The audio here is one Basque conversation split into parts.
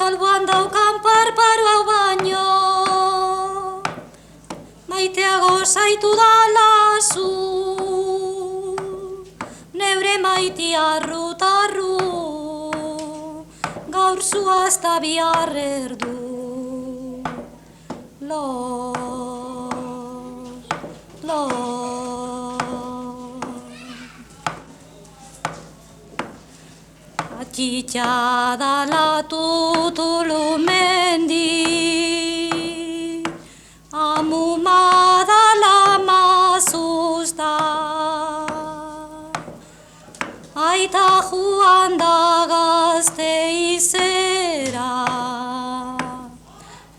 alboan daukan parparo hau baino maiteago zaitu dala zu neure maitia arru gaur zuazta bihar erdu Atxitxa dala tutulu mendi amuma dala mazuzta aita joan da Gasteizera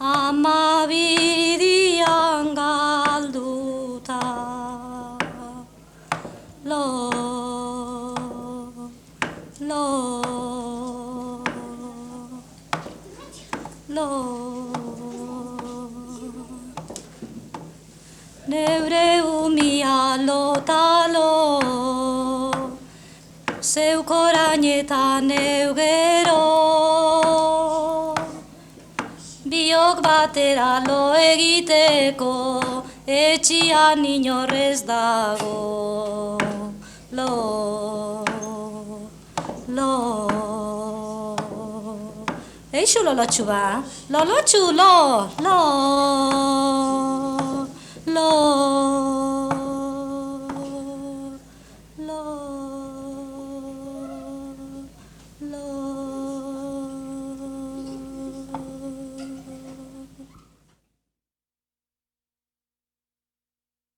ama bidian galduta Neure umia lotalo zeuk orainetan eugero biok batera lo egiteko etxian inorrez dago Eixo lolotxu ba, lolotxu lo